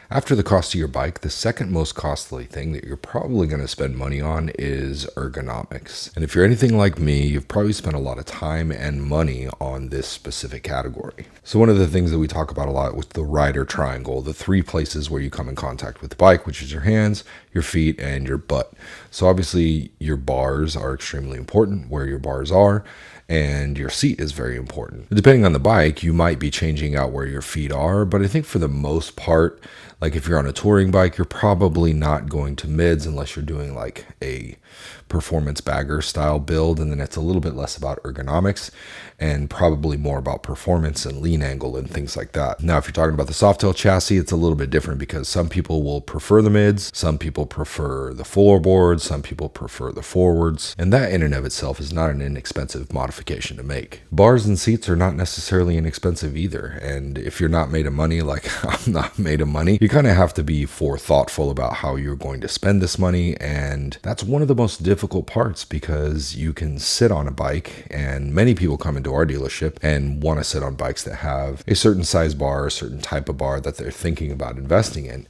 After the cost of your bike, the second most costly thing that you're probably going to spend money on is ergonomics. And if you're anything like me, you've probably spent a lot of time and money on this specific category. So one of the things that we talk about a lot with the rider triangle, the three places where you come in contact with the bike, which is your hands, your feet, and your butt. So obviously your bars are extremely important, where your bars are, and your seat is very important. Depending on the bike, you might be changing out where your feet are, but I think for the most part, like if you're on a touring bike, you're probably not going to mids unless you're doing like a performance bagger style build, and then it's a little bit less about ergonomics and probably more about performance and lean angle and things like that. Now, if you're talking about the softail chassis, it's a little bit different because some people will prefer the mids, some people prefer the floorboards, some people prefer the forwards, and that in and of itself is not an inexpensive modification to make. Bars and seats are not necessarily inexpensive either, and if you're not made of money like I'm not made of money, you kind of have to be forethoughtful about how you're going to spend this money, and that's one of the most difficult parts because you can sit on a bike, and many people come into our dealership and want to sit on bikes that have a certain size bar, a certain type of bar that they're thinking about investing in,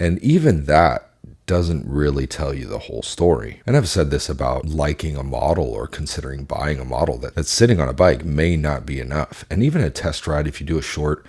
and even that doesn't really tell you the whole story. And I've said this about liking a model or considering buying a model that sitting on a bike may not be enough. And even a test ride, if you do a short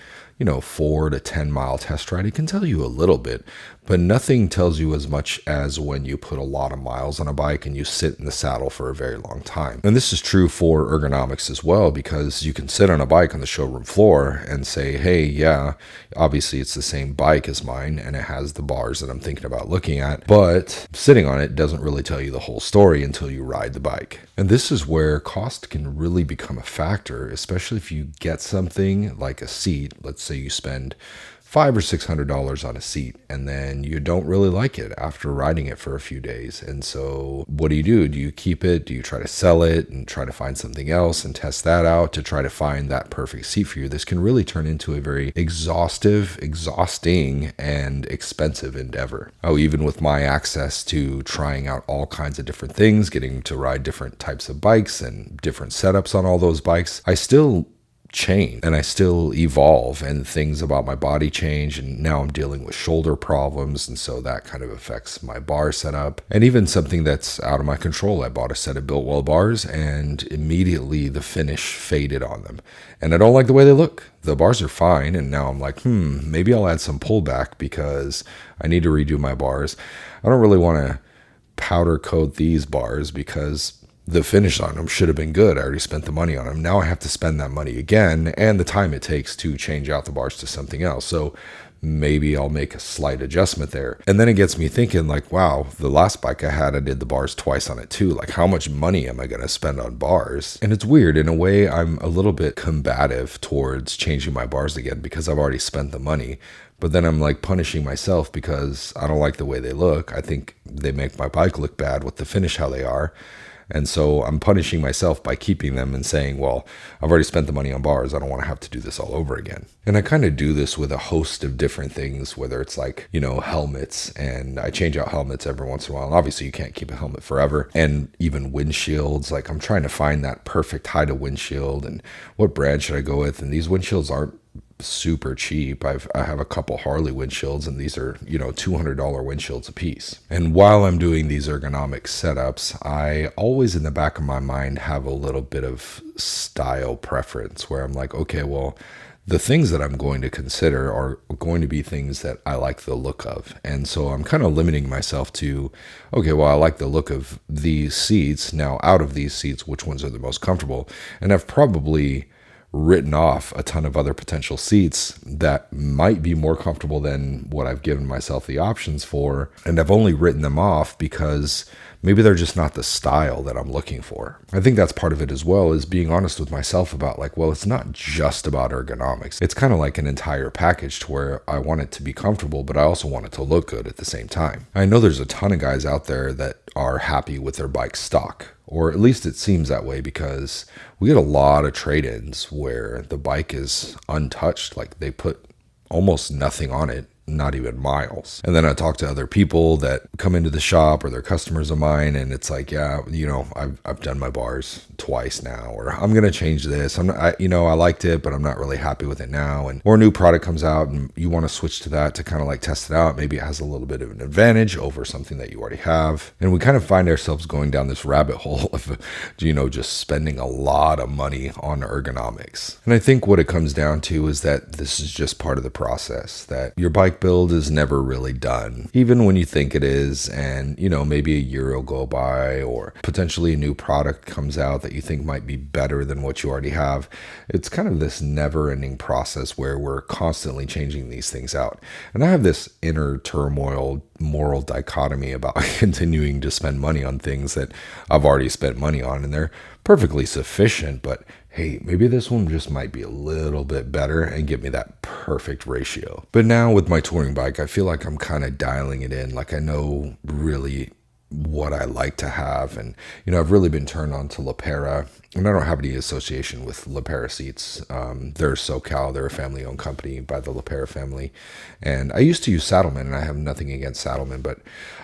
4 to 10 mile test ride, it can tell you a little bit, but nothing tells you as much as when you put a lot of miles on a bike and you sit in the saddle for a very long time. And this is true for ergonomics as well, because you can sit on a bike on the showroom floor and say, hey, yeah, obviously it's the same bike as mine and it has the bars that I'm thinking about looking at, but sitting on it doesn't really tell you the whole story until you ride the bike. And this is where cost can really become a factor, especially if you get something like a seat. Let's say you spend $500 or $600 on a seat, and then you don't really like it after riding it for a few days. And so what do? Do you keep it? Do you try to sell it and try to find something else and test that out to try to find that perfect seat for you? This can really turn into a very exhausting, and expensive endeavor. Oh, even with my access to trying out all kinds of different things, getting to ride different types of bikes and different setups on all those bikes, I still change and I still evolve, and things about my body change, and now I'm dealing with shoulder problems, and so that kind of affects my bar setup. And even something that's out of my control, I bought a set of Biltwell bars and immediately the finish faded on them, and I don't like the way they look. The bars are fine, and now I'm like, maybe I'll add some pullback because I need to redo my bars. I don't really want to powder coat these bars because the finish on them should have been good. I already spent the money on them. Now I have to spend that money again and the time it takes to change out the bars to something else. So maybe I'll make a slight adjustment there. And then it gets me thinking like, wow, the last bike I had, I did the bars twice on it too. Like, how much money am I going to spend on bars? And it's weird. In a way, I'm a little bit combative towards changing my bars again because I've already spent the money. But then I'm like punishing myself because I don't like the way they look. I think they make my bike look bad with the finish how they are. And so I'm punishing myself by keeping them and saying, well, I've already spent the money on bars. I don't want to have to do this all over again. And I kind of do this with a host of different things, whether it's like, helmets, and I change out helmets every once in a while. And obviously you can't keep a helmet forever. And even windshields, like I'm trying to find that perfect height of windshield and what brand should I go with? And these windshields aren't super cheap. I have a couple Harley windshields, and these are $200 windshields a piece. And while I'm doing these ergonomic setups, I always in the back of my mind have a little bit of style preference where I'm like, okay, well, the things that I'm going to consider are going to be things that I like the look of. And so I'm kind of limiting myself to, okay, well, I like the look of these seats. Now, out of these seats, which ones are the most comfortable? And I've probably written off a ton of other potential seats that might be more comfortable than what I've given myself the options for. And I've only written them off because maybe they're just not the style that I'm looking for. I think that's part of it as well, is being honest with myself about like, well, it's not just about ergonomics. It's kind of like an entire package to where I want it to be comfortable, but I also want it to look good at the same time. I know there's a ton of guys out there that are happy with their bike stock, or at least it seems that way, because we get a lot of trade-ins where the bike is untouched, like they put almost nothing on it not even miles. And then I talk to other people that come into the shop or they're customers of mine, and it's like, yeah, I've done my bars twice now, or I'm going to change this. I liked it, but I'm not really happy with it now. Or a new product comes out and you want to switch to that to kind of like test it out. Maybe it has a little bit of an advantage over something that you already have. And we kind of find ourselves going down this rabbit hole of, just spending a lot of money on ergonomics. And I think what it comes down to is that this is just part of the process, that your bike build is never really done, even when you think it is. And, maybe a year will go by, or potentially a new product comes out that you think might be better than what you already have. It's kind of this never-ending process where we're constantly changing these things out. And I have this inner turmoil, moral dichotomy about continuing to spend money on things that I've already spent money on, and they're perfectly sufficient, but hey, maybe this one just might be a little bit better and give me that perfect ratio. But now with my touring bike, I feel like I'm kind of dialing it in. Like I know really what I like to have. And, I've really been turned on to Lapera, and I don't have any association with Lapera seats. They're SoCal. They're a family-owned company by the Lapera family. And I used to use Saddlemen, and I have nothing against Saddlemen, but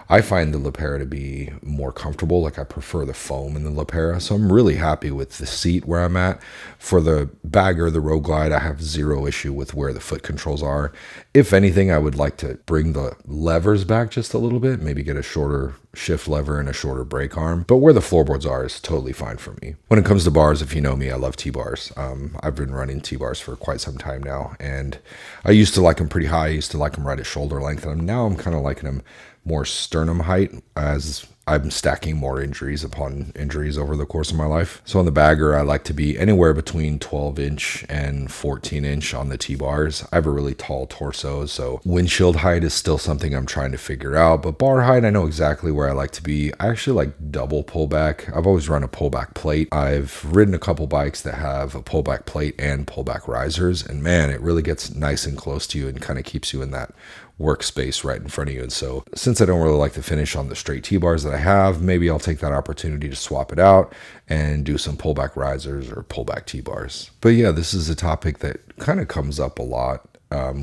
I find the Lapera to be more comfortable. Like I prefer the foam in the Lapera. So I'm really happy with the seat where I'm at. For the Bagger, the Road Glide, I have zero issue with where the foot controls are. If anything, I would like to bring the levers back just a little bit, maybe get a shorter shift lever and a shorter brake arm. But where the floorboards are is totally fine for me. When it comes to bars, if you know me, I love T-bars. I've been running T-bars for quite some time now, and I used to like them pretty high. I used to like them right at shoulder length, and now I'm kind of liking them more sternum height as I'm stacking more injuries upon injuries over the course of my life. So on the Bagger, I like to be anywhere between 12 inch and 14 inch on the T-bars. I have a really tall torso, so windshield height is still something I'm trying to figure out, but bar height, I know exactly where I like to be. I actually like double pullback. I've always run a pullback plate. I've ridden a couple bikes that have a pullback plate and pullback risers, and man, it really gets nice and close to you and kind of keeps you in that workspace right in front of you. And so since I don't really like to finish on the straight T-bars that I have, maybe I'll take that opportunity to swap it out and do some pullback risers or pullback T-bars. But yeah, this is a topic that kind of comes up a lot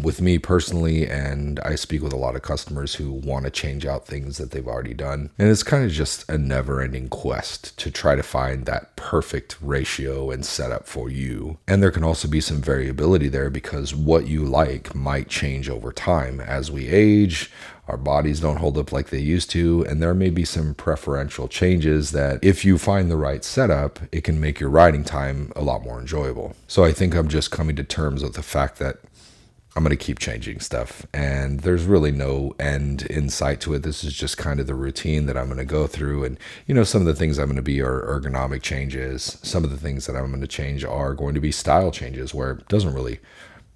with me personally, and I speak with a lot of customers who want to change out things that they've already done. And it's kind of just a never-ending quest to try to find that perfect ratio and setup for you. And there can also be some variability there because what you like might change over time. As we age, our bodies don't hold up like they used to, and there may be some preferential changes that if you find the right setup, it can make your riding time a lot more enjoyable. So I think I'm just coming to terms with the fact that I'm going to keep changing stuff, and there's really no end in sight to it. This is just kind of the routine that I'm going to go through. And, some of the things I'm going to be are ergonomic changes. Some of the things that I'm going to change are going to be style changes where it doesn't really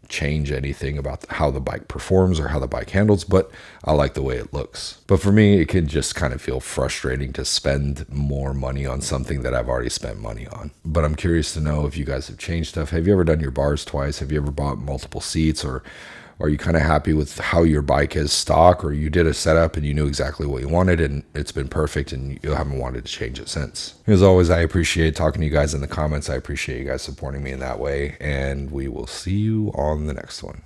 change anything about how the bike performs or how the bike handles, but I like the way it looks. But for me, it can just kind of feel frustrating to spend more money on something that I've already spent money on. But I'm curious to know if you guys have changed stuff. Have you ever done your bars twice? Have you ever bought multiple seats, or are you kind of happy with how your bike is stock, or you did a setup and you knew exactly what you wanted and it's been perfect and you haven't wanted to change it since? As always, I appreciate talking to you guys in the comments. I appreciate you guys supporting me in that way, and we will see you on the next one.